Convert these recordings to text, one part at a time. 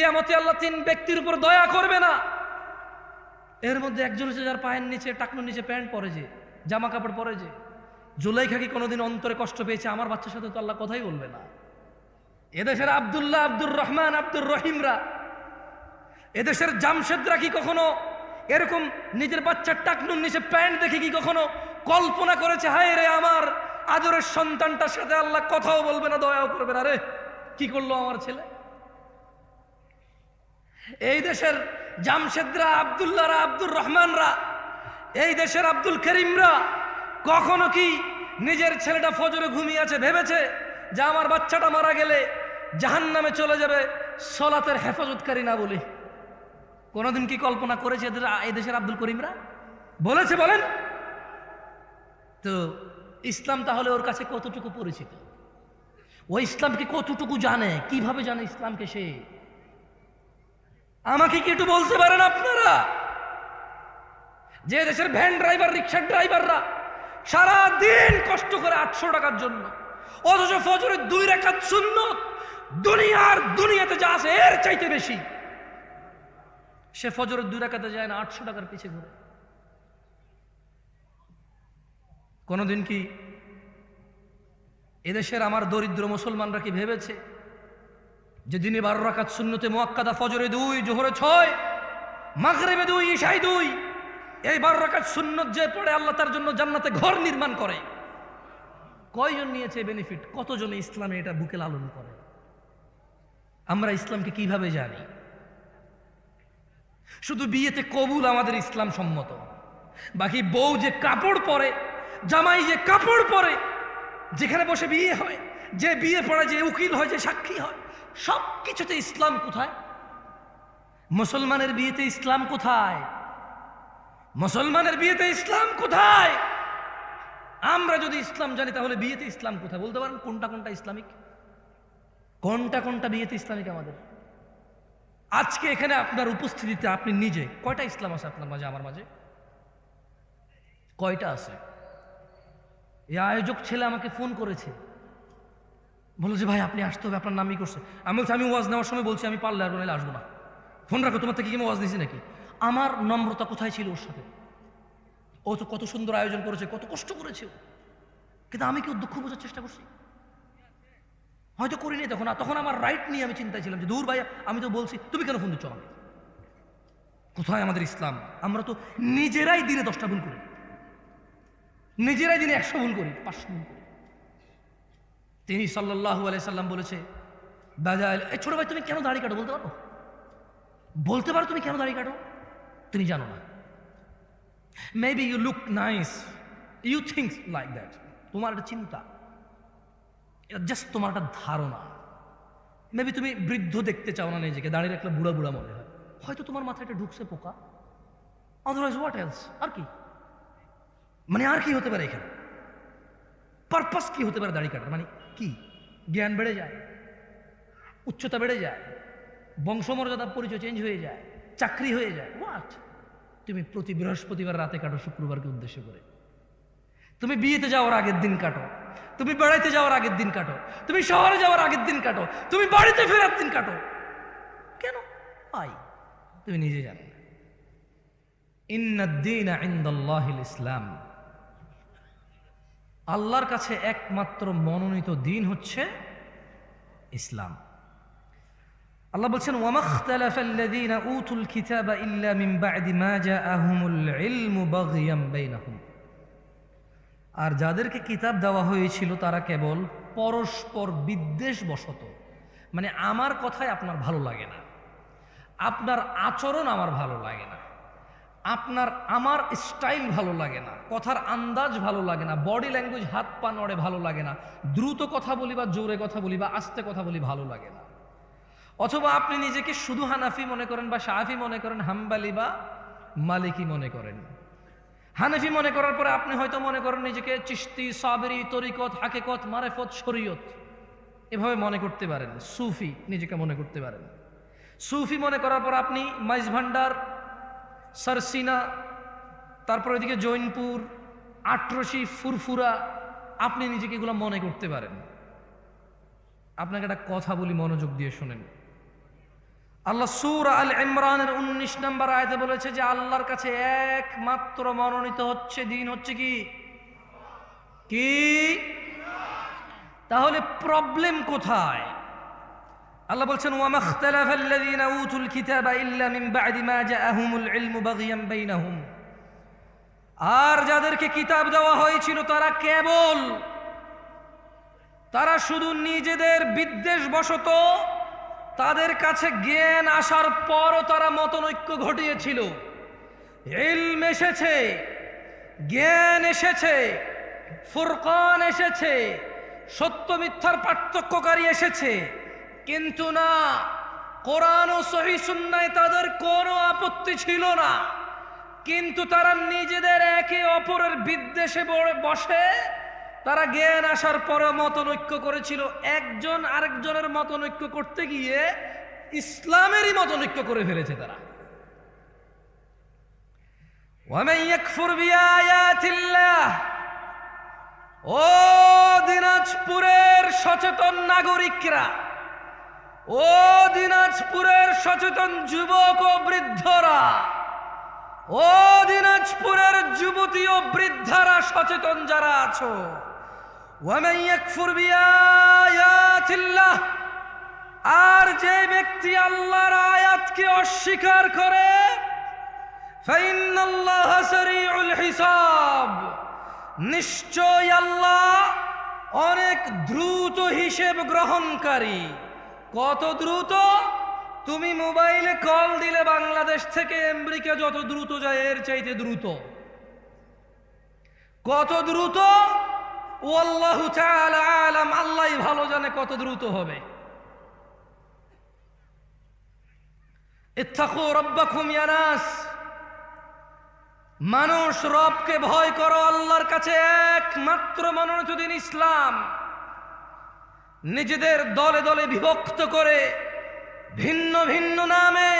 কিয়ামতে আল্লাহ তিন ব্যক্তির উপর দয়া করবে না। এর মধ্যে একজন হচ্ছে যার পায়ের নিচে, টাকনুর নিচে প্যান্ট পরে, যে জামা কাপড় পরে, যে জুলাইখা কি কোনোদিন অন্তরে কষ্ট পেয়েছে? আমার বাচ্চার সাথে তো আল্লাহ কথাই বলবে না। এদেশের আব্দুল্লাহ, আব্দুর রহমান, আব্দুর রহিমরা, এদেশের জামশেদরা কি কখনো এরকম নিজের বাচ্চার টাকনুর নিচে প্যান্ট দেখে কি কখনো কল্পনা করেছে, হায় রে আমার আদরের সন্তানটার সাথে আল্লাহ কথাও বলবে না, দয়াও করবে না, রে কি করলো আমার ছেলে? এই দেশের জামশেদরা, আব্দুল্লাহরা, আব্দুর রহমানরা, এই দেশের আব্দুল করিমরা কখনো কি নিজের ছেলেটা ফজরে ঘুমিয়ে আছে ভেবেছে যে আমার বাচ্চাটা মারা গেলে জাহান্নামে চলে যাবে সলাতের হেফাজতকারী না বলে? কোনোদিন কি কল্পনা করেছে এই দেশের আব্দুল করিমরা? বলেছে? বলেন তো। ইসলাম তাহলে ওর কাছে কতটুকু পরিচিত? ও ইসলামকে কতটুকু জানে? কিভাবে জানে ইসলামকে সে? আমাকে কি একটু বলতে পারেন আপনারা? যে দেশের ভ্যান ড্রাইভার, রিক্সার ড্রাইভাররা সারা দিন কষ্ট করে 800 টাকার জন্য, অথচ ফজরের 2 রাকাত সুন্নত দুনিয়াতে যা আছে এর চাইতে বেশি, সে ফজরের 2 রাকাতে যায় না, 800 টাকার পিছে ঘুরে। কোনদিন কি এদেশের আমার দরিদ্র মুসলমানরা কি ভেবেছে যে দিনে 12 রাকাত সুন্নতে মুআক্কাদা, ফজরে 2, জোহরে 6, মাগরিবে 2, ইশায় 2, এই 12 রাকাত সুন্নত যে পড়ে আল্লাহ তার জন্য জান্নাতে ঘর নির্মাণ করে? কয়জন নিয়েছে বেনিফিট? কতজনে ইসলামে এটা বুকে লালন করে? আমরা ইসলামকে কিভাবে জানি? শুধু বিয়েতে কবুল আমাদের ইসলাম সম্মত, বাকি বউ যে কাপড় পরে, জামাই যে কাপড় পরে, যেখানে বসে বিয়ে হয়, যে বিয়ে পড়ে, যে উকিল হয়, যে সাক্ষী হয়, সব কিছুতে ইসলাম কোথায়? মুসলমানের বিয়েতে ইসলাম কোথায়? মুসলমানের বিয়েতে ইসলাম কোথায়? আমরা যদি ইসলাম জানি তাহলে বিয়েতে ইসলাম কোথায়? বলতে পারেন কোনটা কোনটা ইসলামিক, কোনটা কোনটা বিয়েতে ইসলামিক আমাদের? আজকে এখানে আপনার উপস্থিতিতে আপনি নিজে কয়টা ইসলাম আছে আপনার মাঝে, আমার মাঝে? কয়টা আছে? এই আয়োজক ছেলে আমাকে ফোন করেছে, বলো যে ভাই আপনি আসতে হবে, আপনার নামই করছে। আমি বলছি আমি ওয়াজ নেওয়ার সময় বলছি আমি পারলে আর নাহলে আসবো না, ফোন রাখো, তোমার থেকে কি আমি ওয়াজ দিয়েছি নাকি? আমার নম্রতা কোথায় ছিল ওর সাথে? ও তো কত সুন্দর আয়োজন করেছে, কত কষ্ট করেছে, কিন্তু আমি কি ওর দুঃখ বোঝার চেষ্টা করছি? হয়তো করিনি তখন। তখন আমার রাইট নিয়ে আমি চিন্তায় ছিলাম যে দূর ভাই, আমি তো বলছি, তুমি কেন ফোন দিচ্ছ আমাকে? কোথায় আমাদের ইসলাম? আমরা তো নিজেরাই দিনে 10টা ভুল করি, নিজেরাই দিনে 100 ভুল করি, 500 ভুল করি। তিনি সাল্লাল্লাহু আলাইহি সাল্লাম বলেছে, এই ছোট ভাই তুমি কেন দাড়ি কাটো? বলতে পারো? বলতে পারো তুমি কেন দাড়ি কাটো? তুমি জানো না। Maybe you look nice, you think like that. তোমার একটা চিন্তা, এটা জাস্ট তোমার একটা ধারণা। মেবি তুমি বৃদ্ধ দেখতে চাও না নিজেকে, দাঁড়িয়ে রাখলে বুড়া বুড়া মনে হয়। হয়তো তোমার মাথায় একটা ঢুকছে পোকা, আদারওয়াইজ হোয়াট এলস? আর কি মানে, আর কি হতে পারে এখানে? পারপাস কি হতে পারে দাড়ি কাটার? মানে কি? জ্ঞান বেড়ে যায়, উচ্চতা বেড়ে যায়, বংশমর্যাদা পরিচয় চেঞ্জ হয়ে যায়, চাকরি হয়ে যায়, হোয়াট? তুমি প্রতি বৃহস্পতিবার রাতে কাটো শুক্রবারকে উদ্দেশ্য করে, তুমি বিয়েতে যাওয়ার আগের দিন কাটো, তুমি বেড়াইতে যাওয়ার আগের দিন কাটো, তুমি শহরে যাওয়ার আগের দিন কাটো, তুমি বাড়িতে ফেরার দিন কাটো। কেন? আই তুমি নিজে জানো না। ইন্নাদ-দীনা ইনদাল্লাহিল ইসলাম, আল্লাহর কাছে একমাত্র মনোনীত দিন হচ্ছে ইসলাম। আল্লাহ বলছেন, ওয়ামাখতালাফাল্লাযীনা উতুল কিতাবা ইল্লা মিন বা'দি মা জাআহুমুল ইলমু বাগিয়াম বাইনাহুম, আর যাদেরকে কিতাব দেওয়া হয়েছিল তারা কেবল পরস্পর বিদ্বেষবশত, মানে আমার কথায় আপনার ভালো লাগে না, আপনার আচরণ আমার ভালো লাগে না, আমার স্টাইল ভালো লাগে না, কথার আন্দাজ ভালো লাগে না, বডি ল্যাঙ্গুয়েজ, হাত পা নড়ে ভালো লাগে না, দ্রুত কথা বলি বা জোরে কথা বলি বা আস্তে কথা বলি ভালো লাগে না। অথবা আপনি নিজেকে শুধু হানাফি মনে করেন বা শাফি মনে করেন, হাম্বালি বা মালিকি মনে করেন। হানাফি মনে করার পরে আপনি হয়তো মনে করেন নিজেকে চিশতি, সাবরি, তরিকত, হাকিকত, মারেফত, শরীয়ত এভাবে মনে করতে পারেন। সুফি নিজেকে মনে করতে পারেন। সুফি মনে করার পর আপনি মাইজ ভান্ডার, সারসিনা, তারপর এদিকে জৈনপুর, আটরশি, ফুরফুরা, আপনি নিজেকে এগুলো মনে করতে পারেন। আপনাকে একটা কথা বলি, মনোযোগ দিয়ে শোনেন। আল্লাহ সূরা আল ইমরানের 19 নম্বর আয়াতে বলেছে যে আল্লাহর কাছে একমাত্র মনোনীত হচ্ছে দিন হচ্ছে কি কি? তাহলে প্রবলেম কোথায়? আল্লাহ বলছেন ওয়া মাখতালাফাল্লাযীনা উতুল কিতাবা ইল্লা মিন বা'দি মা জাআহুমুল ইলমু বাগিয়ান বাইনাহুম। আর যাদেরকে কিতাব দেওয়া হয়েছিল তারা শুধু নিজেদের বিদ্বেষবশত তাদের কাছে জ্ঞান আসার পরও তারা মতনৈক্য ঘটিয়েছিল। ইলম এসেছে, জ্ঞান এসেছে, ফুরকান এসেছে, সত্য মিথ্যার পার্থক্যকারী এসেছে, কিন্তু না, কোরআন ও সহিহ সুন্নায় তাদের কোনো আপত্তি ছিল না। কিন্তু তারা নিজেদের একে অপরের বিদ্বেষে বসে তারা জ্ঞান আসার পরে মতনৈক্য করেছিল। একজন আরেকজনের মতনৈক্য করতে গিয়ে ইসলামেরই মতনৈক্য করে ফেলেছে তারা। ওয়ামান ইয়াকফুর বিআয়াতিল্লাহ, ও দিনাজপুরের সচেতন নাগরিকরা, ও দিনাজপুরের সচেতন যুবক ও বৃদ্ধরা, ও দিনাজপুরের যুবতী ও বৃদ্ধারা সচেতন যারা আছো, ওয়ামান ইয়াকফুর বিআয়াতিল্লাহ, আর যে ব্যক্তি আল্লাহর আয়াতকে অস্বীকার করে, ফাইন্নাল্লাহা সারিউল হিসাব, নিশ্চয় আল্লাহ অনেক দ্রুত হিসেব গ্রহণকারী। কত দ্রুত? তুমি মোবাইলে কল দিলে বাংলাদেশ থেকে আমেরিকা যত দ্রুত যায় এর চাইতে দ্রুত। কত দ্রুত? ওয়াল্লাহু তাআলা আলাম, আল্লাহই ভালো জানে কত দ্রুত হবে। ইত্তাকু রাব্বাকুম ইয়া নাস, মানুষ রবকে ভয় করো। আল্লাহর কাছে একমাত্র মনোনীত দিন ইসলাম। নিজেদের দলে দলে বিভক্ত করে ভিন্ন ভিন্ন নামে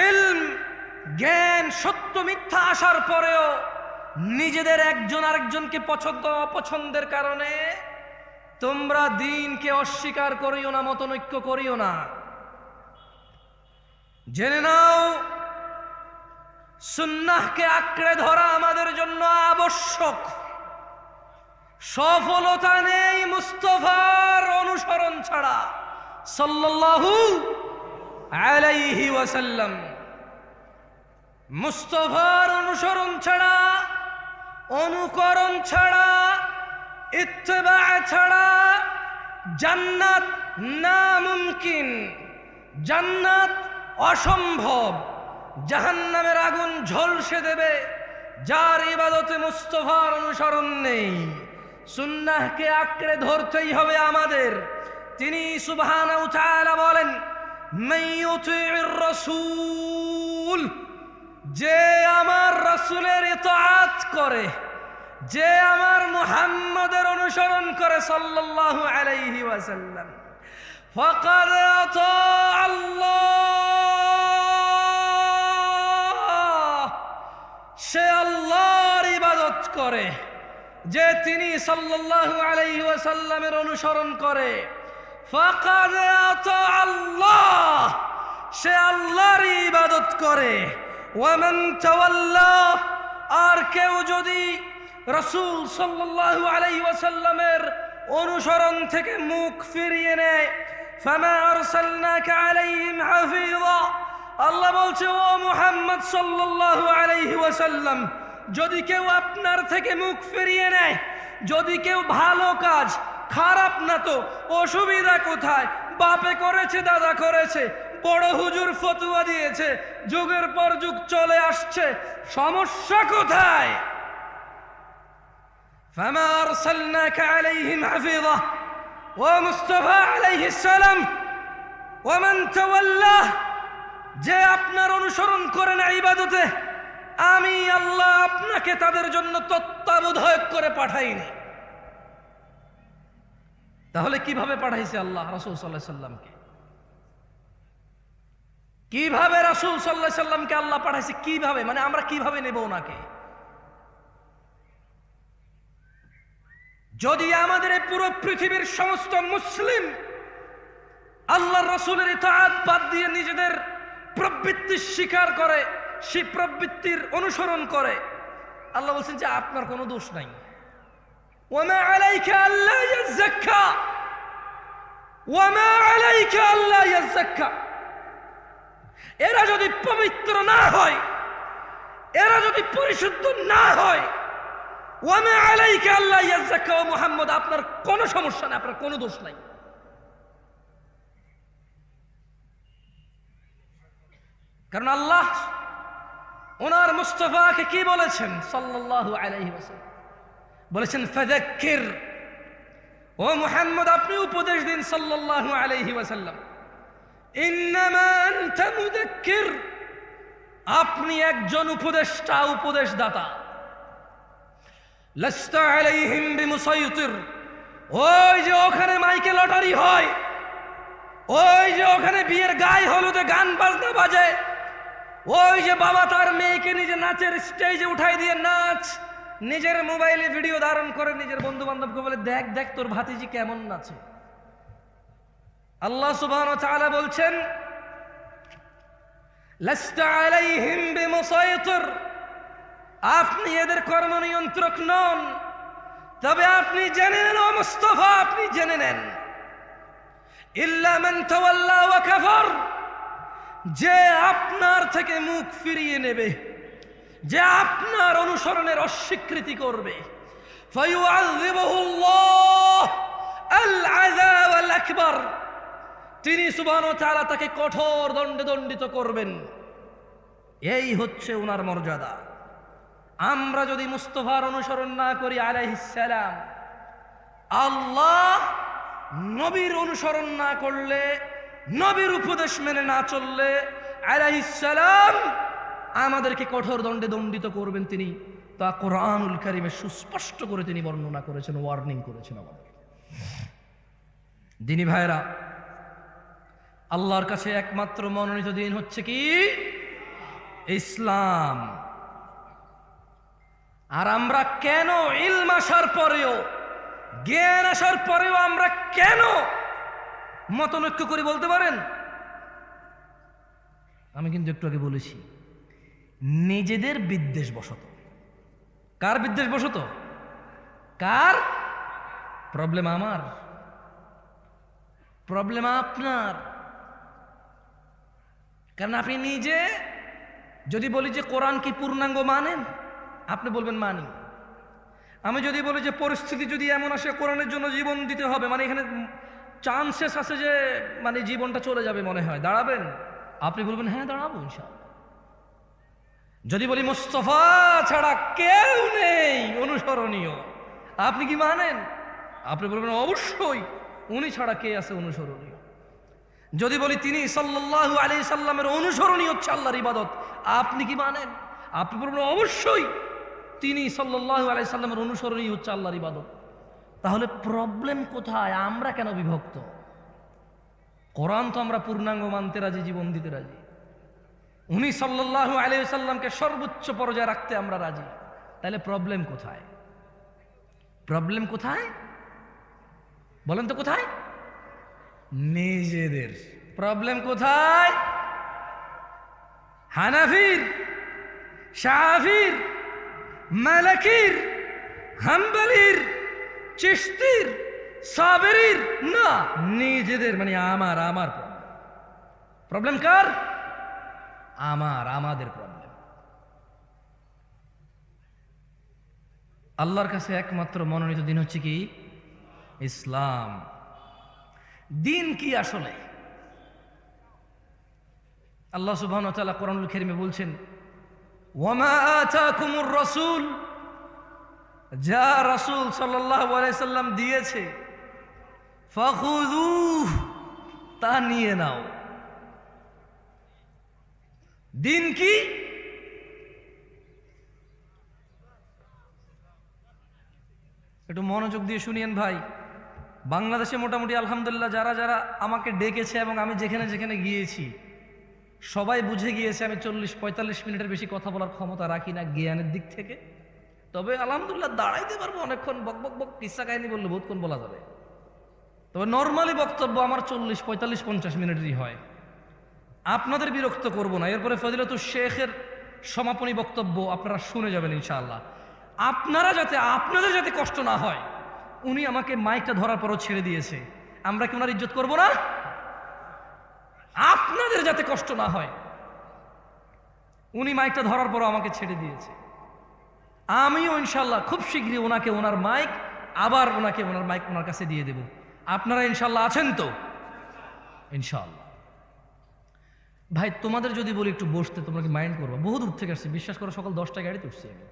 ইলম, জ্ঞান, সত্য মিথ্যা আসার পরেও নিজেদের একজন আরেকজনকে পছন্দ অপছন্দের কারণে তোমরা দ্বীনকে অস্বীকার করিও না, মতনৈক্য করিও না। জেনে নাও, সুন্নাহকে আঁকড়ে ধরা আমাদের জন্য আবশ্যক। সফলতা নেই মুস্তাফার অনুসরণ ছাড়া, সাল্লাল্লাহু আলাইহি ওয়াসাল্লাম। মুস্তাফার অনুসরণ ছাড়া, অনুকরণ ছাড়া, ইত্তেবা ছাড়া জান্নাত নামুমকিন, জান্নাত অসম্ভব। জাহান্নামের আগুন ঝলসে দেবে যার ইবাদতে মুস্তাফার অনুসরণ নেই। সুন্নাহকে আঁকড়ে ধরতেই হবে আমাদের। তিনি সুবহানাহু ওয়া তাআলা বলেন, মান ইউতিউর রাসূল, যে আমার রাসূলের ইতাআত করে, যে আমার মুহাম্মদের অনুসরণ করে সাল্লাল্লাহু আলাইহি ওয়াসাল্লাম, ফাকাদ আতা আল্লাহ, সে আল্লাহর ইবাদত করে। যে তিনি সাল্লাল্লাহু আলাইহি ওয়াসাল্লামের অনুসরণ করে, ফাকাদ আতা আল্লাহ, সে আল্লাহর ইবাদত করে। ওয়ামান তাওয়াল্লা, আর কেউ যদি রাসূল সাল্লাল্লাহু আলাইহি ওয়াসাল্লামের অনুসরণ থেকে মুখ ফিরিয়ে নেয়, ফামা আরসালনাকা আলাইহিম হাফিযা, আল্লাহ বলছে ও মুহাম্মদ সাল্লাল্লাহু আলাইহি ওয়াসাল্লাম, যদি কেউ আপনার থেকে মুখ ফিরিয়ে নেয়, যদি কেউ ভালো কাজ, খারাপ না তো অসুবিধা কোথায়? বাপে করেছে, দাদা করেছে, বড় হুজুর ফতোয়া দিয়েছে, যুগের পর যুগ চলে আসছে, সমস্যা কোথায়? ফামা আরসালনাকা আলাইহিম হাফিযা ওয়া মুস্তাফা আলাইহিস সালাম ওয়া মান তাওয়াল্লা, যে আপনার অনুসরণ করে না ইবাদতে, আমি আল্লাহ আপনাকে তাদের জন্য তত্ত্বাবধায়ক করে পাঠাইনি। তাহলে কিভাবে পাঠাইছে আল্লাহ রাসূল সাল্লাল্লাহু আলাইহি সাল্লামকে? কিভাবে রাসূল সাল্লাল্লাহু আলাইহি সাল্লামকে আল্লাহ পাঠাইছে? কিভাবে, মানে আমরা কিভাবে নেব ওনাকে? যদি আমাদের এই পুরো পৃথিবীর সমস্ত মুসলিম আল্লাহর রাসূলের ইতাআত বাদ দিয়ে নিজেদের প্রবৃত্তি স্বীকার করে, সেই প্রবৃত্তির অনুসরণ করে, আল্লাহ বলছেন যে আপনার কোনো দোষ নাই। ওয়ামা আলাইকা আল্লা ইয়াযাক্কা, ওয়ামা আলাইকা আল্লা ইয়াযাক্কা। এরা যদি পবিত্র না হয়, এরা যদি পরিশুদ্ধ না হয়, ওয়ামা আলাইকা আল্লা ইয়াযাক্কা, ও মুহাম্মদ আপনার কোনো সমস্যা নাই, আপনার কোনো দোষ নাই। কারণ আল্লাহ ওনার মুস্তাফাকে কি বলেছেন সাল্লাল্লাহু আলাইহি ওয়াসাল্লাম, বলেছেন ফাযাক্কির, ও মুহাম্মদ আপনি উপদেশ দিন সাল্লাল্লাহু আলাইহি ওয়াসাল্লাম, ইন্নামা আনতা মুযাক্কির, আপনি একজন উপদেষ্টা, উপদেশদাতা, লাস্তা আলাইহিম বিমুসাইতির, ওই যে ওখানে মাইকে লটারি হয়, ওই যে ওখানে বিয়ের গায়ে হলুদে গান বাজনা বাজে, ওই যে বাবা তার মেয়েকে নিজে নাচের স্টেজে উঠাই দিয়ে নাচ, নিজের মোবাইলে ভিডিও ধারণ করে নিজের বন্ধু বান্ধবকে বলে দেখ দেখ তোর ভাতিজি কেমন নাচে। আল্লাহ সুবহানাহু ওয়া তাআলা বলছেন লাস্তা আলাইহিম বিমুসাইতির, আপনি এদের কর্ম নিয়ন্ত্রক নন, তবে আপনি জেনে নেন ও মুস্তাফা, আপনি জেনে নেন ইল্লা মান তাওয়াল্লা ওয়া কাফার, যে আপনার থেকে মুখ ফিরিয়ে নেবে, যে আপনার অনুসরণের অস্বীকৃতি করবে, ফায়ুআযিবুহুল্লাহ আল আযাব আল আকবার, তিনি সুবহানাহু ওয়া তাআলা তাকে কঠোর দণ্ডে দণ্ডিত করবেন। এই হচ্ছে ওনার মর্যাদা। আমরা যদি মুস্তাফার অনুসরণ না করি আলাইহিস সালাম, আল্লাহ নবীর অনুসরণ না করলে, নবীর উপদেশ মেনে না চললে আলাইহিস সালাম আমাদেরকে কঠোর দণ্ডে দণ্ডিত করবেন। তিনি তা কোরআনুল কারীমে সুস্পষ্ট করে তিনি বর্ণনা করেছেন, ওয়ার্নিং করেছেন আমাদের। দিনী ভাইরা, আল্লাহর কাছে একমাত্র মনোনীত দিন হচ্ছে কি? ইসলাম। আর আমরা কেন ইলম আসার পরেও, জ্ঞান আসার পরেও আমরা কেন মতনৈক্য করি বলতে পারেন? আমি কিন্তু একটু আগে বলেছি, নিজেদের বিদ্বেষ বশত। কার বিদ্বেষ বশত? কার? প্রবলেম আমার, প্রবলেম আপনার। কারণ আপনি নিজে যদি বলি যে কোরআন কি পূর্ণাঙ্গ মানেন, আপনি বলবেন মানি। আমি যদি বলি যে পরিস্থিতি যদি এমন আসে কোরআনের জন্য জীবন দিতে হবে, মানে এখানে চান্সেস আছে যে মানে জীবনটা চলে যাবে মনে হয়, দাঁড়াবেন? আপনি বলবেন হ্যাঁ দাঁড়াবো ইনশাআল্লাহ। যদি বলি মুস্তাফা ছাড়া কেউ নেই অনুসরণীয়, আপনি কি মানেন? আপনি বলবেন অবশ্যই, উনি ছাড়া কে আছে অনুসরণীয়। যদি বলি তিনি সাল্লাল্লাহু আলাইহি সাল্লামের অনুসরণই হচ্ছে আল্লাহর ইবাদত, আপনি কি মানেন? আপনি বলবেন অবশ্যই, তিনি সাল্লাল্লাহু আলাইহি সাল্লামের অনুসরণই হচ্ছে আল্লাহর ইবাদত। তাহলে প্রবলেম কোথায়? আমরা কেন বিভক্ত? কোরআন তো আমরা পূর্ণাঙ্গ মানতে রাজি, জীবন দিতে রাজি। উনি সাল্লাল্লাহু আলাইহি সাল্লামকে সর্বোচ্চ পর্যায়ে রাখতে আমরা রাজি। তাহলে প্রবলেম কোথায়? প্রবলেম কোথায় বলেন তো? কোথায়? নিজেদের। প্রবলেম কোথায়? হানাফির, শাফির, মালিকির, হাম্বলির, চিশতির, সাবেরির না, নিজেদের। মানে আমার প্রবলেম কার? আমাদের প্রবলেম। আল্লাহর কাছে একমাত্র মনোনীত দিন হচ্ছে কি? ইসলাম। দিন কি আসলে? আল্লাহ সুবহানাহু ওয়া তাআলা কোরআনুল কারীমে বলছেন, ওয়ামা আতাকুমুর রাসূল, যা রাসূল সাল্লাল্লাহু আলাইহি সাল্লাম দিয়েছে, ফাখুযুহ, তা নিয়ে নাও। দিন কি? একটু মনোযোগ দিয়ে শুনিয়েন ভাই। বাংলাদেশে মোটামুটি আলহামদুলিল্লাহ যারা যারা আমাকে ডেকেছে এবং আমি যেখানে যেখানে গিয়েছি সবাই বুঝে গিয়েছে আমি 40-45 মিনিটের বেশি কথা বলার ক্ষমতা রাখি না জ্ঞানের দিক থেকে। তবে আলহামদুলিল্লাহ দাঁড়াইতে পারবো অনেকক্ষণ, বক বক বক কিসা কাহিনী বললে বহুতক্ষণ বলা যাবে। তবে নর্মালি বক্তব্য আমার 40, 45, 50 মিনিটেরই হয়। আপনাদের বিরক্ত করব না। এরপরে ফজিলাতুল শেখের সমাপনী বক্তব্য আপনারা শুনে যাবেন ইনশাআল্লাহ। আপনাদের যাতে কষ্ট না হয়, উনি আমাকে মাইকটা ধরার পরও ছেড়ে দিয়েছে, আমরা কি ওনার ইজ্জত করব না? আপনাদের যাতে কষ্ট না হয়, উনি মাইকটা ধরার পরও আমাকে ছেড়ে দিয়েছে। আমিও ইনশাআল্লাহ খুব শীঘ্রই ওনাকে ওনার মাইক ওনার কাছে দিয়ে দেব। আপনারা ইনশাআল্লাহ আছেন তো? ইনশাআল্লাহ। ভাই তোমাদের যদি বলি একটু বসতে, তোমরা কি মাইন্ড করবো? বহু দূর থেকে আসছি, বিশ্বাস করো, সকাল 10টায় গাড়িতে উঠছি আমি।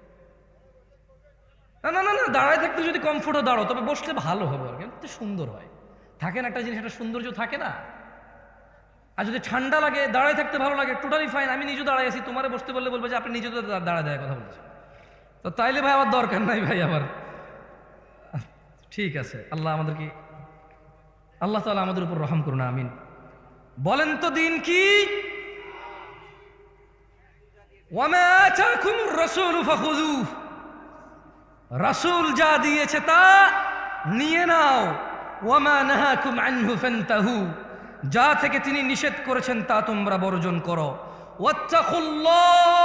না না না, দাঁড়ায় থাকতে যদি কমফোর্টও দাঁড়ো, তবে বসলে ভালো হবে আর কি, সুন্দর হয়। থাকে না একটা জিনিস, একটা সৌন্দর্য থাকে না? আর যদি ঠান্ডা লাগে, দাঁড়ায় থাকতে ভালো লাগে, টোটালি ফাইন। আমি নিজেও দাঁড়ায় আছি, তোমারে বসতে বললে বলবে যে আপনি নিজে তো দাঁড়ায় দেয় কথা বলছেন, তো তাইলে ভাই আমার দরকার নাই ভাই আমার। ঠিক আছে, আল্লাহ তাআলা আমাদের উপর রহম করুন, আমিন। বলেন তো দিন কি? ওয়ামা আতাকুমুর রাসূলু ফাখুযুহু, রাসূল যা দিয়েছে তা নিয়ে নাও। ওয়ামা নাহাকুম আনহু ফান্তাহু, যা থেকে তিনি নিষেধ করেছেন তা তোমরা বর্জন করো। ওয়াত্তাকুল্লাহ,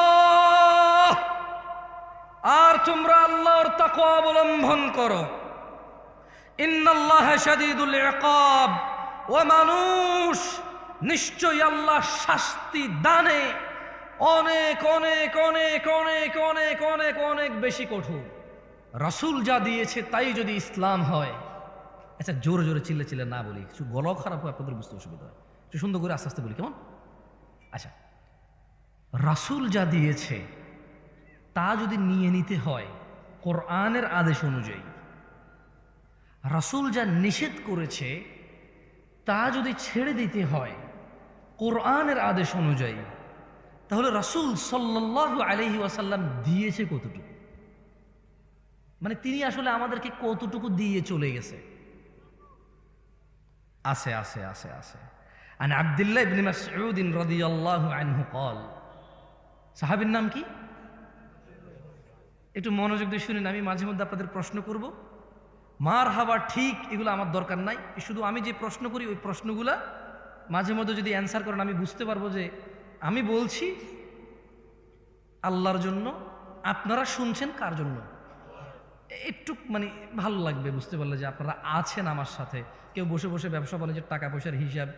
আর তোমরা আল্লাহর তাকওয়া অবলম্বন করো। ইন্নাল্লাহা শাদীদুল ইকাব, ও মানুষ, নিশ্চয়ই আল্লাহ শাস্তি দানে অনেক অনেক অনেক অনেক অনেক অনেক অনেক বেশি কঠোর। রাসূল যা দিয়েছে তাই যদি ইসলাম হয়। আচ্ছা, জোরে জোরে চিল্লে না বলি, কিছু গলাও খারাপ হয়, আপনাদের বুঝতে অসুবিধা হয়, একটু সুন্দর করে আস্তে আস্তে বলি, কেমন? আচ্ছা, রাসূল যা দিয়েছে তা যদি নিয়ে নিতে হয় কোরআনের আদেশ অনুযায়ী, রাসূল যা নিষেধ করেছে তা যদি ছেড়ে দিতে হয় কোরআনের আদেশ অনুযায়ী, তাহলে রাসূল সাল্লাল্লাহু আলাইহি ওয়াসাল্লাম দিয়েছে কতটুকু? মানে তিনি আসলে আমাদেরকে কতটুকু দিয়ে চলে গেছে? আছে আছে আছে আছে। আন আব্দুল্লাহ ইবনে মাসউদ রাদিয়াল্লাহু আনহু قال, সাহাবীর নাম কি? একটু মনোযোগ দিয়ে শুনেন, আমি মাঝে মধ্যে আপনাদের প্রশ্ন করব, মারহাবা ঠিক এগুলো আমার দরকার নাই, শুধু আমি যে প্রশ্ন করি ওই প্রশ্নগুলা মাঝে মধ্যে যদি অ্যান্সার করেন আমি বুঝতে পারবো যে আমি বলছি আল্লাহর জন্য, আপনারা শুনছেন কার জন্য। একটু মানে ভালো লাগবে বুঝতে পারলে যে আপনারা আছেন আমার সাথে। কেউ বসে বসে ব্যবসা বাণিজ্যের টাকা পয়সার হিসাব,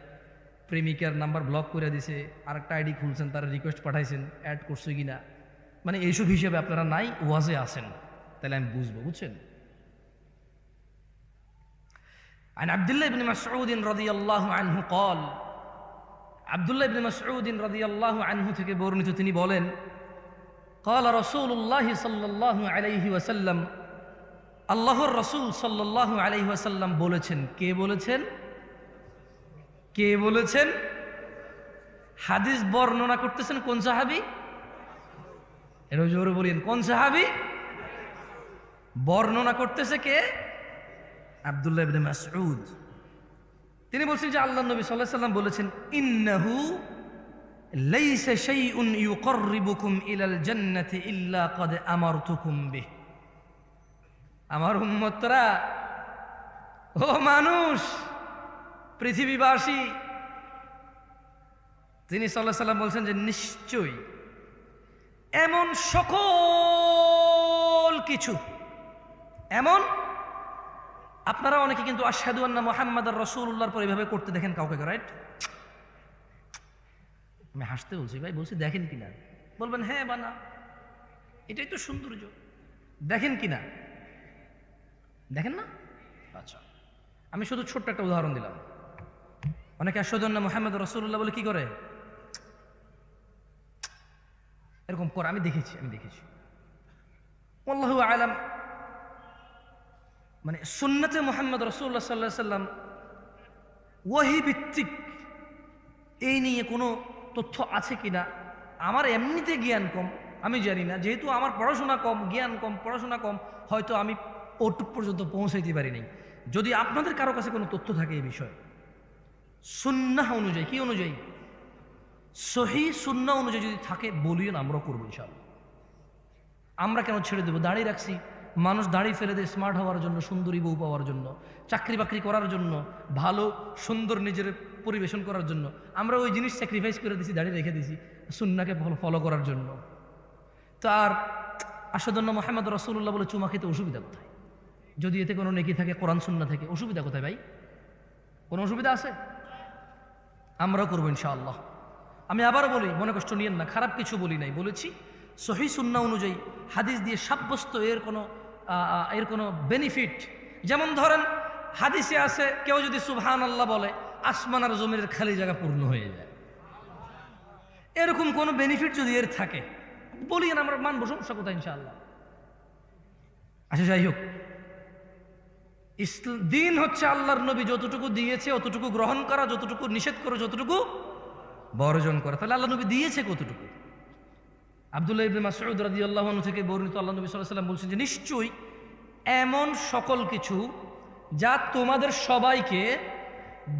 প্রেমিকার নাম্বার ব্লক করে দিছে, আরেকটা আইডি খুলছেন, তারা রিকোয়েস্ট পাঠাইছেন, অ্যাড করছে কিনা, মানে এইসব হিসাবে আপনারা নাই, ওয়াজে আছেন, তাহলে আমি বুঝবো, বুঝছেন? عن عبد الله بن مسعود رضي الله عنه قال, আব্দুল্লাহ ইবনে মাসউদ রাদিয়াল্লাহু আনহু থেকে বর্ণিত, তিনি বলেন, قال رسول الله صلى الله عليه وسلم, আল্লাহর রাসূল সাল্লাল্লাহু আলাইহি ওয়াসাল্লাম বলেছেন। কে বলেছেন? কে বলেছেন? হাদিস বর্ণনা করতেছেন কোন সাহাবী? এর জোরে বলেন, কোন সাহাবী? বর্ণনা করতেছে কে? আব্দুল্লাহ ইবনে মাসউদ। তিনি বলছেন যে আল্লাহর নবী সাল্লাল্লাহু আলাইহি ওয়াসাল্লাম বলেছেন, ইন্নাহু লাইসা শাইউন ইউকাররিবুকুম ইলাল জান্নাতি ইল্লা ক্বাদ আমারতুকুম বিহ। আমার উম্মতরা, ও মানুষ, পৃথিবীবাসী, তিনি সাল্লাল্লাহু আলাইহি ওয়াসাল্লাম বলছেন যে নিশ্চয়ই এমন সকল কিছু, এমন, আপনারা অনেকে কিন্তু আশহাদু আন্না মুহাম্মাদার রাসূলুল্লাহর পর এইভাবে করতে দেখেন কাউকে, রাইট? আমি হাসতে বলছি ভাই, বলছি দেখেন কিনা, বলবেন হ্যাঁ বা না, এটাই তো সৌন্দর্য। দেখেন কিনা? দেখেন না? আচ্ছা, আমি শুধু ছোট্ট একটা উদাহরণ দিলাম। অনেকে আশহাদু আন্না মুহাম্মাদার রাসূলুল্লাহ বলে কি করে? এরকম করে, আমি দেখেছি। আল্লাহু আলাম, মানে সুন্নতে মুহাম্মদ রাসূলুল্লাহ সাল্লাল্লাহু আলাইহি সাল্লাম ওয়াহী ভিত্তিক এই নিয়ে কোনো তথ্য আছে কিনা, আমার এমনিতে জ্ঞান কম, আমি জানি না, যেহেতু আমার পড়াশোনা কম, জ্ঞান কম, পড়াশোনা কম, হয়তো আমি ওটুক পর্যন্ত পৌঁছাইতে পারিনি। যদি আপনাদের কারো কাছে কোনো তথ্য থাকে এই বিষয়ে, সুন্নাহ অনুযায়ী, কি অনুযায়ী? সহিহ সুন্নাহ অনুযায়ী যদি থাকে বলিয়েন, আমরা করবো ইনশাআল্লাহ। আমরা কেন ছেড়ে দেবো? দাঁড়িয়ে রাখছি, মানুষ দাড়ি ফেলে দেয় স্মার্ট হওয়ার জন্য, সুন্দরী বউ পাওয়ার জন্য, চাকরি বাকরি করার জন্য, ভালো সুন্দর নিজের পরিবেশন করার জন্য। আমরা ওই জিনিস স্যাক্রিফাইস করে দিছি, দাড়ি রেখে দিছি সুন্নাহকে ফলো করার জন্য। তো আর আসাদুল্লাহ মোহাম্মদ রাসূলুল্লাহ বলে চুমা খেতে অসুবিধা কোথায়? যদি এতে কোনো নেকি থাকে, কোরআন সুন্নাহ থেকে, অসুবিধা কোথায় ভাই? কোনো অসুবিধা আছে? আমরাও করবো ইনশাআল্লাহ। আমি আবারও বলি, মনে কষ্ট নিয়েন না, খারাপ কিছু বলি নাই, বলেছি সহিহ সুন্নাহ অনুযায়ী হাদিস দিয়ে সাব্যস্ত এর কোনো বেনিফিট। যেমন ধরেন হাদিসে আছে কেউ যদি সুবহানাল্লাহ বলে আসমান আর জমিনের খালি জায়গা পূর্ণ হয়ে যায়। এরকম কোনো বেনিফিট যদি এর থাকে বলি না, আমরা মানবো, সমস্যা কোথায় ইনশাআল্লাহ। আচ্ছা যাই হোক, দিন হচ্ছে আল্লাহর নবী যতটুকু দিয়েছে অতটুকু গ্রহণ করা, যতটুকু নিষেধ করে যতটুকু বর্জন করা। তাহলে আল্লাহ নবী দিয়েছে কতটুকু? আব্দুল্লাহ ইবনে মাসউদ রাদিয়াল্লাহু আনহু থেকে বর্ণিত, আল্লাহ নবী সাল্লাল্লাহু আলাইহি ওয়াসাল্লাম বলছেন যে নিশ্চয়ই এমন সকল কিছু যা তোমাদের সবাইকে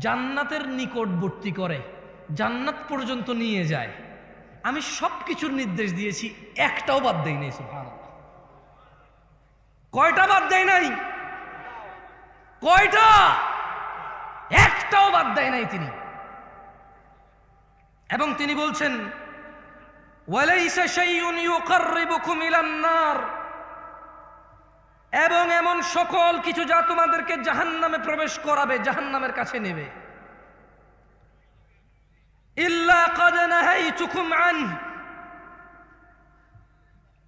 জান্নাতের নিকটবর্তী করে, জান্নাত পর্যন্ত নিয়ে যায়, আমি সব কিছুর নির্দেশ দিয়েছি, একটাও বাদ দেই নাই। সুবহানাল্লাহ। কয়টা বাদ দেয় নাই? কয়টা? একটাও বাদ দেয় নাই তিনি। এবং তিনি বলছেন ওয়ালাইসা শাইউন ইউকাররিবুকুম ইলান নার, এবং এমন সকল কিছু যা তোমাদেরকে জাহান্নামে প্রবেশ করাবে, জাহান্নামের কাছে নেবে, ইল্লা ক্বাদ নাহাইতুকুম আনহু,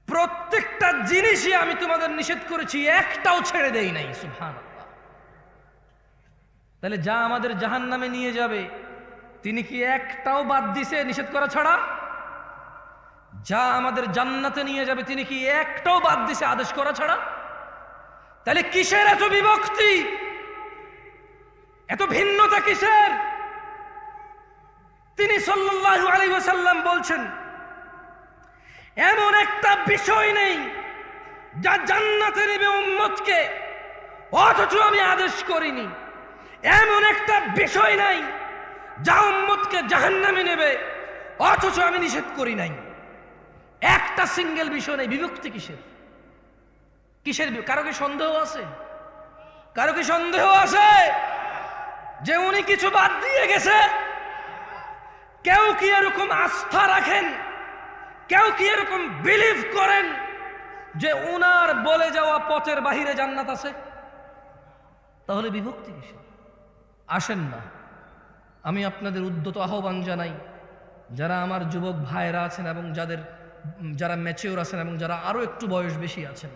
প্রত্যেকটা জিনিসই আমি তোমাদের নিষেধ করেছি, একটাও ছেড়ে দেই নাই। সুবহানাল্লাহ। তাহলে যা আমাদের জাহান্নামে নিয়ে যাবে তিনি কি একটাও বাদ দিছে নিষেধ করা ছাড়া? যা আমাদের জান্নাতে নিয়ে যাবে তিনি কি একটাও বাদ দিছে আদেশ করা ছাড়া? তাহলে কিসের এত বিভক্তি, এত ভিন্নতা কিসের? তিনি সাল্লাল্লাহু আলাইহি ওয়াসাল্লাম বলছেন এমন একটা বিষয় নেই যা জান্নাতে নেবে উম্মতকে অথচ আমি আদেশ করিনি, এমন একটা বিষয় নাই যা উম্মতকে জাহান্নামে নেবে অথচ আমি নিষেধ করি নাই। একটা সিঙ্গেল বিষয় নেই। বিভক্তি কিসের? কিসের? কারো কি সন্দেহ আছে? কারো কি সন্দেহ আছে যে উনি কিছু বাদ দিয়ে গেছে? কেউ কি এরকম আস্থা রাখেন, কেউ কি এরকম বিলিভ করেন যে উনার বলে যাওয়া পথের বাহিরে জান্নাত আছে? তাহলে বিভক্তি কিসের? আসেন না, আমি আপনাদের উদ্যত আহ্বান জানাই, যারা আমার যুবক ভাইরা আছেন এবং যারা ম্যাচিওর আছেন এবং যারা আরো একটু বয়স বেশি আছেন,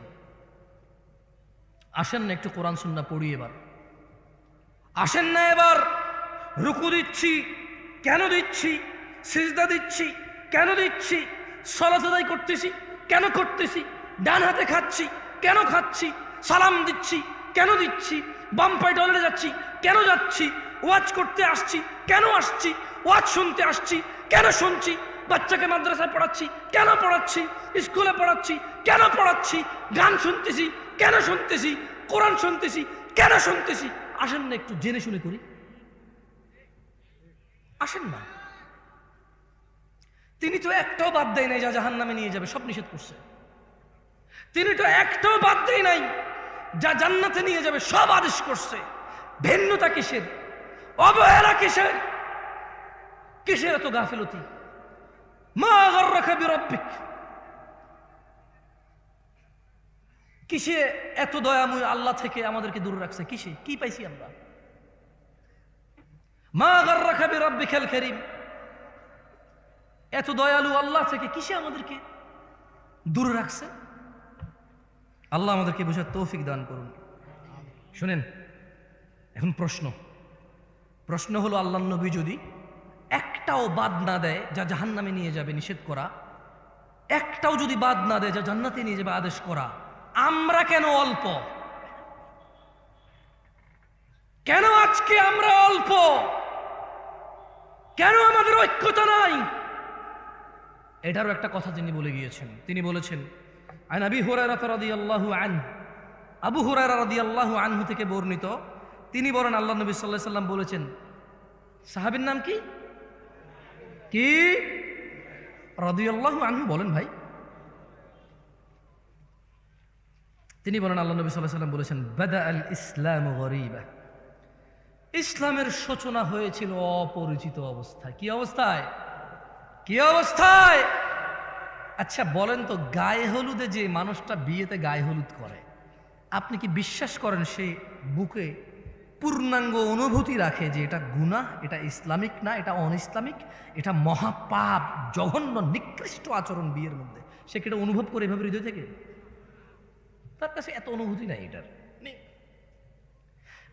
আসেন না একটু কোরআন সুন্নাহ পড়ি। এবার আসেন না, এবার রুকু দিচ্ছি কেন দিচ্ছি, সিজদা দিচ্ছি কেন দিচ্ছি, সালাত আদায় করতেছি কেন করতেছি, ডান হাতে খাচ্ছি কেন খাচ্ছি, সালাম দিচ্ছি কেন দিচ্ছি, বাম পায়ে টয়লেটে যাচ্ছি কেন যাচ্ছি, ওয়াজ করতে আসছি কেন আসছি, ওয়াজ শুনতে আসছি কেন শুনছি, বাচ্চাকে মাদ্রাসায় পড়াচ্ছি কেন পড়াচ্ছি, স্কুলে পড়াচ্ছি কেন পড়াচ্ছি, গান শুনতেছি কেন শুনতেছি, কোরআন শুনতেছি কেন শুনতেছি। আসেন না একটু জেনে শুনে করি। আসেন না। তিনি তো একটাও বাদ দেয় নাই যা জাহান্নামে নিয়ে যাবে, সব নিষেধ করছে। তিনি তো একটাও বাদ দেয় নাই যা জান্নাতে নিয়ে যাবে, সব আদেশ করছে। ভিন্নতা কিসের? অবহেলা কিসের? কিসের এত গাফিলতি? মা গাররাকা বিরাব্বিক, কিসে এত দয়াময় আল্লাহ থেকে আমাদেরকে দূরে রাখছে? কিসে? কি পাইছি আমরা? মা গাররাকা বিরাব্বিকাল কারীম, এত দয়ালু আল্লাহ থেকে কিসে আমাদেরকে দূরে রাখছে? আল্লাহ আমাদেরকে বোঝার তৌফিক দান করুন। শুনেন, এখন প্রশ্ন হলো, আল্লাহর নবী যদি একটাও বাদ না দেয় যা জাহান্নামে নিয়ে যাবে নিষেধ করা, একটাও যদি বাদ না দেয় যা জান্নাতে নিয়ে যাবে আদেশ করা, আমরা কেন অল্প? কেন আজকে আমরা অল্প? কেন আমাদের ঐক্যতা নাই? এটারও একটা কথা তিনি বলে গিয়েছেন। তিনি বলেছেন আন আবি হুরায়রা রাদিয়াল্লাহু আনহু, আবু হুরায়রা রাদিয়াল্লাহু আনহু থেকে বর্ণিত, তিনি বলেন আল্লাহ নবী সাল্লাল্লাহু আলাইহি সাল্লাম বলেছেন, সাহাবীর নাম কি? কি রাদিয়াল্লাহু আনহু বলেন ভাই? তিনি বলেন, আল্লাহ নবী সাল্লাল্লাহু আলাইহি ওয়াসাল্লাম বলেছেন, বাদা আল ইসলামু গরীবা, ইসলামের সূচনা হয়েছিল অপরিচিত অবস্থায়। কি অবস্থায়? কি অবস্থায়? আচ্ছা বলেন তো, গায়ে হলুদে যে মানুষটা বিয়েতে গায়ে হলুদ করে, আপনি কি বিশ্বাস করেন সে বুকে পূর্ণাঙ্গ অনুভূতি রাখে যে এটা গুনাহ, এটা ইসলামিক না, এটা অন ইসলামিক, এটা মহাপাপ, জঘন্য নিকৃষ্ট আচরণ বিয়ের মধ্যে? সে কি এটা অনুভব করে এভাবে হৃদয় থেকে? তার কাছে এত অনুভূতি নাই এটার, নেই।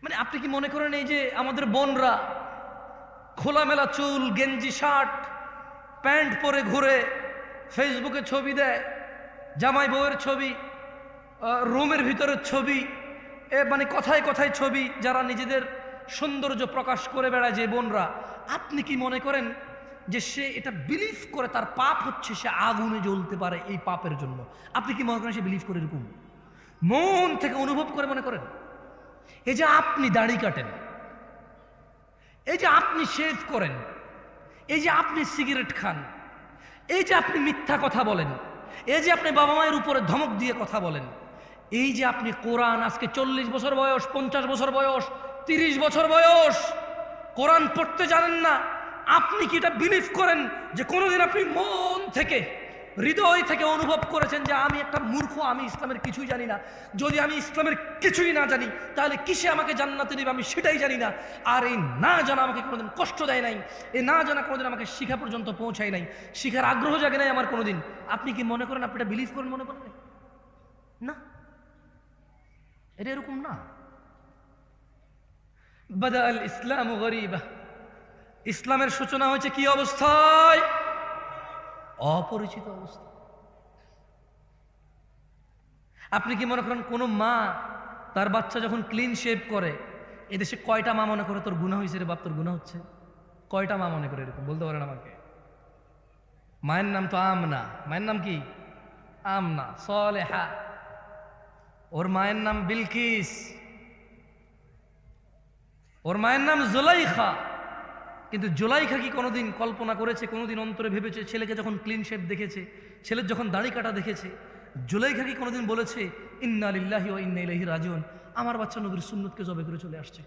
মানে আপনি কি মনে করেন এই যে আমাদের বোনরা খোলামেলা চুল, গেঞ্জি শার্ট প্যান্ট পরে ঘুরে, ফেসবুকে ছবি দেয়, জামাই বউয়ের ছবি, রুমের ভিতরের ছবি, মানে কথায় কথায় ছবি, যারা নিজেদের সৌন্দর্য প্রকাশ করে বেড়ায় যে বোনরা, আপনি কি মনে করেন যে সে এটা বিলিভ করে তার পাপ হচ্ছে, সে আগুনে জ্বলতে পারে এই পাপের জন্য? আপনি কি মনে করেন সে বিলিভ করে? এরকম মন থেকে অনুভব করে মনে করেন? এই যে আপনি দাড়ি কাটেন, এই যে আপনি শেভ করেন, এই যে আপনি সিগারেট খান, এই যে আপনি মিথ্যা কথা বলেন, এই যে আপনি বাবা মায়ের উপরে ধমক দিয়ে কথা বলেন, এই যে আপনি কোরআন, আজকে 40 বছর বয়স, 50 বছর বয়স, 30 বছর বয়স, কোরআন পড়তে জানেন না, আপনি কি এটা বিলিভ করেন যে কোনোদিন আপনি মন থেকে, হৃদয় থেকে অনুভব করেছেন যে আমি একটা মূর্খ, আমি ইসলামের কিছুই জানি না? যদি আমি ইসলামের কিছুই না জানি, তাহলে কিসে আমাকে জান্নাতে নেবে আমি সেটাই জানি না। আর এই না জানা আমাকে কোনোদিন কষ্ট দেয় নাই, এই না জানা কোনোদিন আমাকে শিখা পর্যন্ত পৌঁছায় নাই, শিখার আগ্রহ জাগে নাই আমার কোনোদিন। আপনি কি মনে করেন আপনি এটা বিলিভ করেন? মনে করেন না, এটা এরকম না। বাদা আল ইসলামু গরীবা, ইসলামের সূচনা হয়েছে কি অবস্থায়? অপরিচিত অবস্থা। আপনি কি মনে করেন কোন মা তার বাচ্চা যখন ক্লিন শেভ করে, এদেশে কয়টা মা মনে করে তোর গুনাহ হয়েছে রে বাপ, তোর গুনাহ হচ্ছে? কয়টা মা মনে করে এরকম? বলতে পারেন আমাকে? মায়ের নাম তো আমনা। মায়ের নাম কি? আমনা সলেহা। ওর মায়ের নাম বিলকিস, ওর মায়ের নাম জুলাইখা। কিন্তু জুলাইখা কি কোনোদিন কল্পনা করেছে, কোনোদিন অন্তরে ভেবেছে, ছেলেকে যখন ক্লিন শেভ দেখেছে, ছেলের যখন দাড়ি কাটা দেখেছে, জুলাইখা কি কোনোদিন বলেছে ইন্না লিল্লাহি ওয়া ইন্না ইলাইহি রাজিউন, আমার বাচ্চা নবীর সুন্নতকে জবে করে চলে আসছে?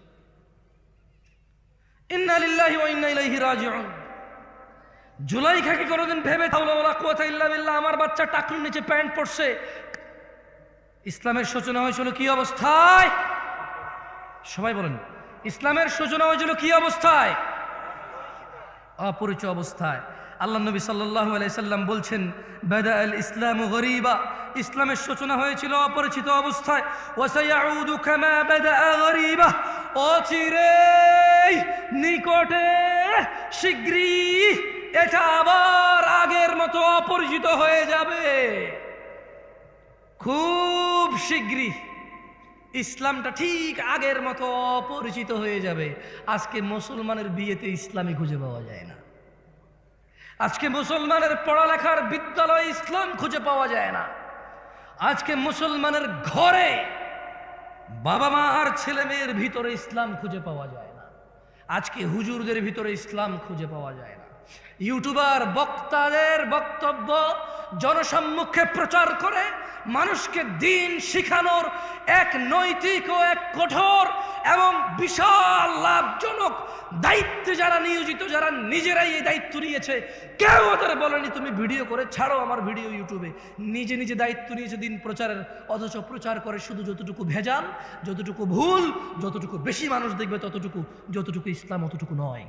ইন্না লিল্লাহি ওয়া ইন্না ইলাইহি রাজিউন। জুলাইখা কি কোনোদিন ভেবে হাওলা ওয়ালা কুওয়াতা ইল্লা বিল্লাহ, আমার বাচ্চা টাকনুর নিচে প্যান্ট পরছে? ইসলামের সূচনা হয়েছিল কি অবস্থায়? সবাই বলেন, ইসলামের সূচনা হয়েছিল কি অবস্থায়? অপরিচিত অবস্থায়। আল্লাহ নবী সাল্লাল্লাহু আলাইহি সাল্লাম বলছেন, বাদা আল ইসলামু গরীবা, ইসলামের সূচনা হয়েছিল অপরিচিত অবস্থায়। ওয়া সায়াউদু কামা বাদা গরীবা, অচিরেই, নিকটে, শীঘ্রই এটা আবার আগের মতো অপরিচিত হয়ে যাবে। খুব শীঘ্রই ইসলামটা ঠিক আগের মতো অপরিচিত হয়ে যাবে। আজকে মুসলমানের বিয়েতে ইসলামই খুঁজে পাওয়া যায় না। আজকে মুসলমানের পড়ালেখার বিদ্যালয়ে ইসলাম খুঁজে পাওয়া যায় না। আজকে মুসলমানের ঘরে বাবা মা আর ছেলে মেয়ের ভিতরে ইসলাম খুঁজে পাওয়া যায় না। আজকে হুজুরদের ভিতরে ইসলাম খুঁজে পাওয়া যায় না। ইউটিউবার বক্তাদের বক্তব্য জনসম্মুখে প্রচার করে মানুষকে দিন শিখানোর এক নৈতিক ও এক কঠোর এবং বিশাল লাভজনক দায়িত্বে যারা নিয়োজিত, যারা নিজেরাই এই দায়িত্ব নিয়েছে, কেউ ওদের বলেনি তুমি ভিডিও করে ছাড়ো আমার ভিডিও ইউটিউবে। নিজে নিজে দায়িত্ব নিয়েছে দিন প্রচারের, অথচ প্রচার করে শুধু যতটুকু ভেজাল, যতটুকু ভুল, যতটুকু বেশি মানুষ দেখবে ততটুকু, যতটুকু ইসলাম অতটুকু নয়।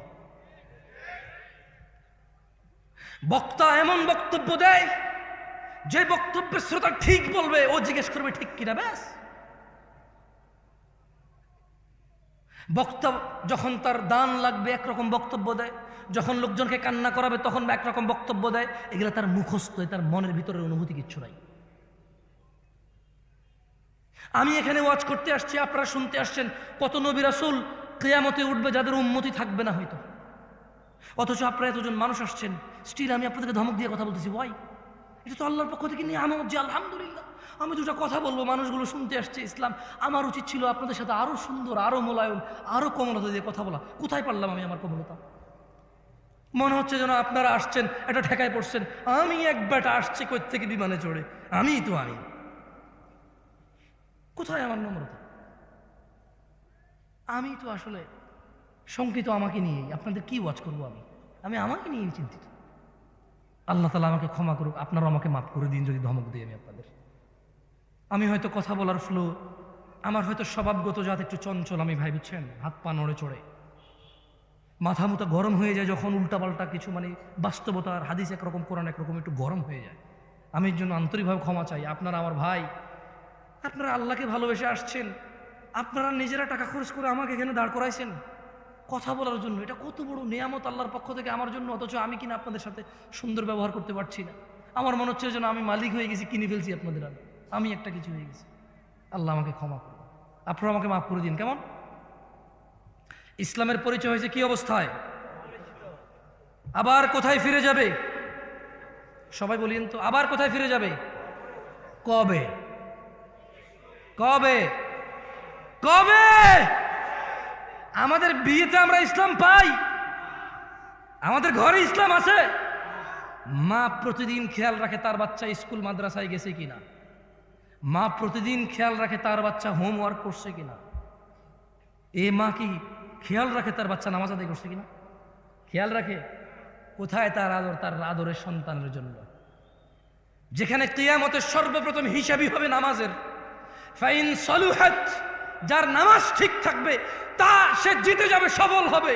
বক্তা এমন বক্তব্য দেয় যে বক্তব্যের শ্রোতা ঠিক বলবে, ও জিজ্ঞেস করবে ঠিক কিনা, ব্যাস। বক্তা যখন তার দান লাগবে একরকম বক্তব্য দেয়, যখন লোকজনকে কান্না করাবে তখন একরকম বক্তব্য দেয়। এগুলো তার মুখস্থ, তার মনের ভিতরের অনুভূতি কিচ্ছু নাই। আমি এখানে ওয়াজ করতে আসছি, আপনারা শুনতে আসছেন। কত নবী রাসূল কিয়ামতে উঠবে যাদের উম্মতি থাকবে না হয়তো, অথচ আপনারা এতজন মানুষ আসছেন, স্টিল আমি আপনাদেরকে ধমক দিয়ে কথা বলতেছি। ওয়াই? এটা তো আল্লাহর পক্ষ থেকে নিয়ে আমার যে আলহামদুলিল্লাহ আমি দুটা কথা বলবো, মানুষগুলো শুনতে আসছে ইসলাম। আমার উচিত ছিল আপনাদের সাথে আরো সুন্দর, আরো মোলায়ম, আরো কোমলতা দিয়ে কথা বলা। কোথায় পারলাম আমি আমার কোমলতা? মনে হচ্ছে যেন আপনারা আসছেন এটা ঠেকায় পড়ছেন। আমি এক বেটা আসছে কই থেকে বিমানে চড়ে, আমি তো আমি। কোথায় আমার নম্রতা? আমি তো আসলে শঙ্কিত আমাকে নিয়েই। আপনাদের কি ওয়াচ করবো? আমি আমাকে নিয়েই চিন্তিত। আল্লাহ তাআলা আমাকে ক্ষমা করুক, আপনারা আমাকে মাফ করে দিন যদি ধমক দিই আমি আপনাদের। আমি হয়তো কথা বলার ফ্লো, আমার হয়তো স্বভাবগত জাত একটু চঞ্চল, আমি ভাই বুঝছেন, হাত পা নড়ে চড়ে, মাথা মুথা গরম হয়ে যায় যখন উল্টাপাল্টা কিছু, মানে বাস্তবতার হাদিস একরকম, কোরআন একরকম, একটু গরম হয়ে যায়। আমি এর জন্য আন্তরিকভাবে ক্ষমা চাই। আপনারা আমার ভাই, আপনারা আল্লাহকে ভালোবেসে আসছেন, আপনারা নিজেরা টাকা খরচ করে আমাকে এখানে দাঁড় করাইছেন কথা বলার জন্য। এটা কত বড় নেয়ামত আল্লাহর পক্ষ থেকে আমার জন্য, অথচ আমি কিনা আপনাদের সাথে সুন্দর ব্যবহার করতে পারছি না। আমার মনে হচ্ছে যেন আমি মালিক হয়ে গেছি, কিনে ফেলছি আপনাদের। আমি একটা কিছু হয়ে গেছি। আল্লাহ আমাকে ক্ষমা করুন, আপনারা আমাকে মাফ করে দিন। কেমন ইসলামের পরিচয় হয়েছে কি অবস্থায়? আবার কোথায় ফিরে যাবে? সবাই বলিয়েন তো, আবার কোথায় ফিরে যাবে? কবে? কবে? কবে? আমাদের বিয়েতে আমরা ইসলাম পাই? আমাদের ঘরে ইসলাম আছে? মা প্রতিদিন খেয়াল রাখে তার বাচ্চা স্কুল মাদ্রাসায় গেছে কিনা, মা প্রতিদিন খেয়াল রাখে তার বাচ্চা হোমওয়ার্ক করছে কিনা, এ মা কি খেয়াল রাখে তার বাচ্চা নামাজ আদায় করছে কিনা? খেয়াল রাখে। কোথায় তার আদর, তার আদরের সন্তানের জন্য? যেখানে কিয়ামতের সর্বপ্রথম হিসাবই হবে নামাজের। ফাইন সলুহাত, যার নামাজ ঠিক থাকবে তা সে জিতে যাবে, সফল হবে।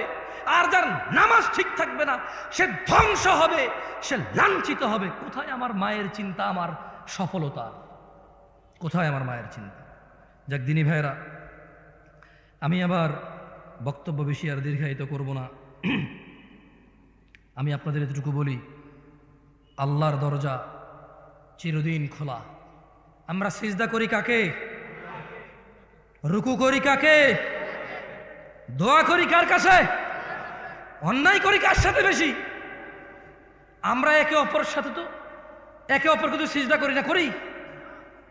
আর যার নামাজ ঠিক থাকবে না সে ধ্বংস হবে, সে লাঞ্ছিত হবে। কোথায় আমার মায়ের চিন্তা, আমার সফলতা? কোথায় আমার মায়ের চিন্তা? যাক দিনী ভাইরা, আমি আবার বক্তব্য বেশি আর দীর্ঘায়িত করব না। আমি আপনাদের এতটুকু বলি, আল্লাহর দরজা চিরদিন খোলা। আমরা সিজদা করি কাকে? রুকু করি কাকে? দোয়া করি কার কাছে? অন্যায় করি কার সাথে বেশি? আমরা একে অপরের সাথে তো একে অপরকে তো সিজদা করি না, করি?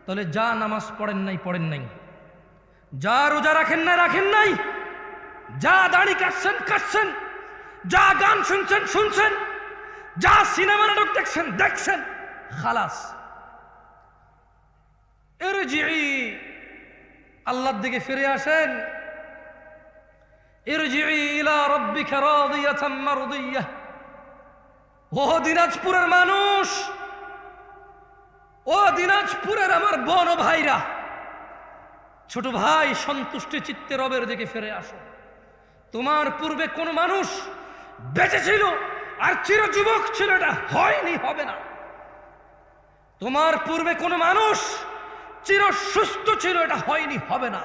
তাহলে যা নামাজ পড়েন নাই পড়েন নাই, যা রোজা রাখেন না রাখেন নাই, যা দাড়ি কাটছেন কাটছেন, যা গান শুনছেন শুনছেন, যা সিনেমা নাটক দেখছেন দেখছেন, খালাস। ইরজিই, আল্লাহর দিকে ফিরে আসেন। ইরজিই ইলা রাব্বিকা রাদিয়াতাম মারদিয়াহ। ও দিনাজপুরের মানুষ, ও দিনাজপুরের আমার বোন ও ভাইরা, ছোট ভাই, সন্তুষ্টি চিত্তে রবের দিকে ফিরে আসো। তোমার পূর্বে কোন মানুষ বেঁচে ছিল আর চিরযুবক ছিল, এটা হয়নি, হবে না। তোমার পূর্বে কোন মানুষ চির সুস্থ ছিল, এটা হয়নি, হবে না।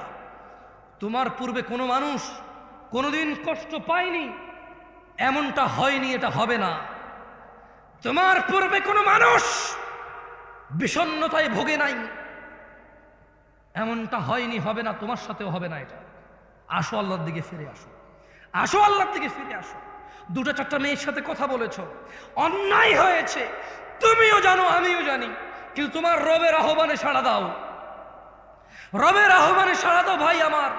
তোমার পূর্বে কোনো মানুষ কোনোদিন কষ্ট পায়নি, এমনটা হয়নি, এটা হবে না। তোমার পূর্বে কোনো মানুষ বিষণ্ণতায় ভোগে নাই, এমনটা হয়নি, হবে না, তোমার সাথেও হবে না এটা। আসো আল্লাহর দিকে ফিরে আসো, আসো আল্লাহর দিকে ফিরে আসো। দুটো চারটা মেয়ের সাথে কথা বলেছ, অন্যায় হয়েছে, তুমিও জানো আমিও জানি, কিন্তু তোমার রবের আহ্বানে সাড়া দাও, রবের আহ্বানে সাড়া দাও। ভাই আমার,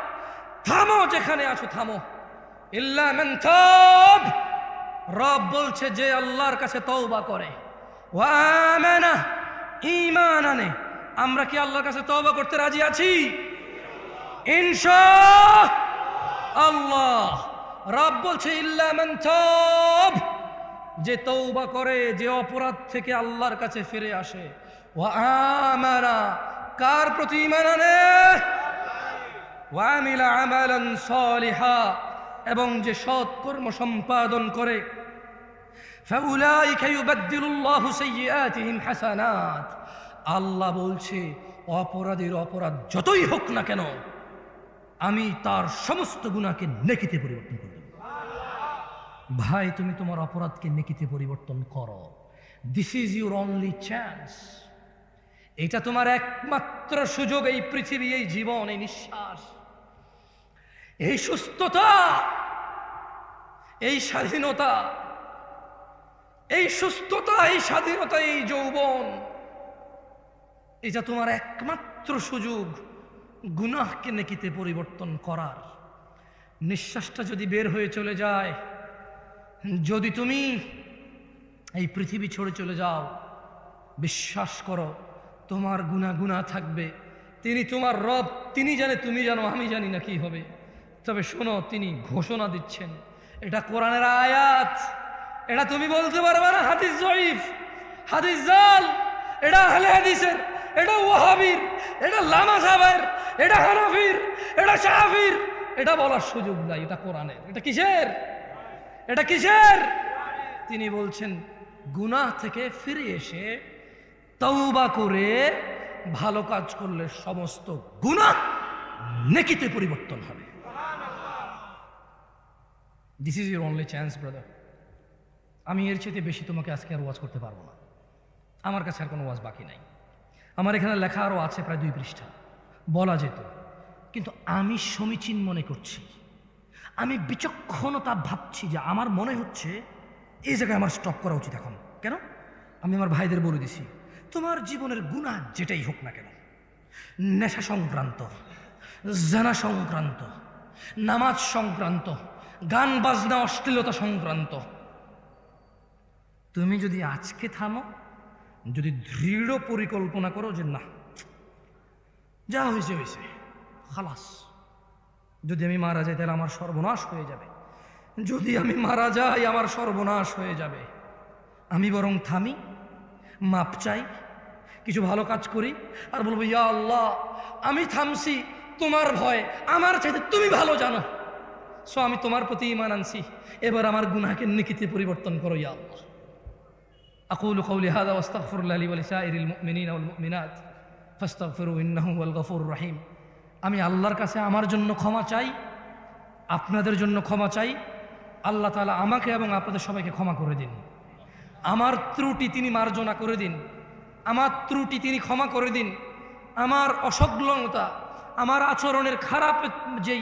থামো, যেখানে আছো থামো। ইল্লা মান তাব, রব বলছে যে আল্লাহর কাছে তওবা করে, ওয়া আমানা, ঈমান আনে। আমরা কি আল্লাহর কাছে তওবা করতে রাজি আছি? ইনশাআল্লাহ। রব বলছে ইল্লা মান তাব, যে তওবা করে, যে অপরাধ থেকে আল্লাহর কাছে ফিরে আসে। ওয়া আমানা, কার প্রতি ঈমান আনে? ওয়া আমিলা আমালান সালিহা, এবং যে সৎ কর্ম সম্পাদন করে। ফাউলাইকা ইউবাদদিলুল্লাহু সাইয়্যাতিহিম হাসানাত। আল্লাহ বলছে অপরাধীর অপরাধ যতই হোক না কেন, আমি তার সমস্ত গুনাহকে নেকিতে পরিবর্তন করে দেব। ভাই, তুমি তোমার অপরাধকে নেকিতে পরিবর্তন করো। This is your only chance. এটা তোমার একমাত্র সুযোগ। এই পৃথিবী, এই জীবন, এই নিঃশ্বাস, এই সুস্থতা, এই স্বাধীনতা, এই সুস্থতা, এই স্বাধীনতা, এই যৌবন, এটা তোমার একমাত্র সুযোগ গুনাহকে নেকিতে পরিবর্তন করার। নিঃশ্বাসটা যদি বের হয়ে চলে যায়, যদি তুমি এই পৃথিবী ছেড়ে চলে যাও, বিশ্বাস করো তোমার গুনাহ থাকবে, তিনি তোমার রব, তিনি জানে, তুমি জানো, আমি জানি না কি হবে। তবে শোনো, তিনি ঘোষণা দিচ্ছেন, এটা কোরআনের আয়াত, এটা তুমি বলতে পারবে না হাদিস জয়ীফ, হাদিস জাল, এটা আহলে হাদিসের, এটা ওয়াহাবির, এটা লামা সাহেবের, এটা হানাফির, এটা শাফির, এটা বলার সুযোগ নাই, এটা কোরআনের। এটা কিসের? এটা কিসের? তিনি বলছেন গুনাহ থেকে ফিরে এসে তওবা করে ভালো কাজ করলে সমস্ত গুনাহ নেকিতে পরিবর্তন হবে। This is your only chance brother. আমি এর চেয়ে বেশি তোমাকে আজকে আর ওয়াজ করতে পারবো না, আমার কাছে আর কোনো ওয়াজ বাকি নাই। আমার এখানে লেখা আরও আছে প্রায় 2 পৃষ্ঠা, বলা যেত, কিন্তু আমি সমীচীন মনে করছি, আমি বিচক্ষণতা ভাবছি যে আমার মনে হচ্ছে এই জায়গায় আমার স্টপ করা উচিত এখন। কেন? আমি আমার ভাইদের বলে দিছি, তোমার জীবনের গুনাহ যেটাই হোক না কেন, নেশা সংক্রান্ত, জানা সংক্রান্ত, নামাজ সংক্রান্ত, গান বাজনা অশ্লীলতা সংক্রান্ত, তুমি যদি আজকে থামো, যদি দৃঢ় পরিকল্পনা করো যে না, যা হয়েছে হয়েছে, খালাস, যদি আমি মারা যাই তাহলে আমার সর্বনাশ হয়ে যাবে, যদি আমি মারা যাই আমার সর্বনাশ হয়ে যাবে, আমি বরং থামি, মাপ চাই, কিছু ভালো কাজ করি, আর বলবো ইয়া আল্লাহ আমি থামছি তোমার ভয়, আমার চাইতে তুমি ভালো জানো, সো আমি তোমার প্রতি ঈমান আনছি, এবার আমার গুনাহকে নেকিতে পরিবর্তন করো ইয়া আল্লাহ। আকুলু কওলি হাযা ওয়া আস্তাগফিরুল্লাহ লি ওয়া লিসাইরিল মুমিনিনা ওয়াল মুমিনাত ফাস্তাগফিরু ইন্নাহু হুয়াল গফুরুর রহিম। আমি আল্লাহর কাছে আমার জন্য ক্ষমা চাই, আপনাদের জন্য ক্ষমা চাই। আল্লাহ তাআলা আমাকে এবং আপনাদের সবাইকে ক্ষমা করে দিন। আমার ত্রুটি তিনি মার্জনা করে দিন, আমার ত্রুটি তিনি ক্ষমা করে দিন। আমার অসংলগ্নতা, আমার আচরণের খারাপ যেই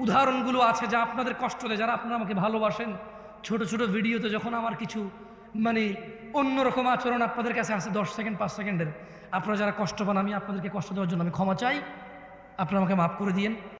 উদাহরণগুলো আছে যা আপনাদের কষ্ট দেয়, যারা আপনারা আমাকে ভালোবাসেন, ছোট ছোট ভিডিওতে যখন আমার কিছু মানে অন্যরকম আচরণ আপনাদের কাছে আছে 10 সেকেন্ড 5 সেকেন্ডের, আপনারা যারা কষ্ট পান, আমি আপনাদেরকে কষ্ট দেওয়ার জন্য আমি ক্ষমা চাই, আপনারা আমাকে মাফ করে দিয়েন।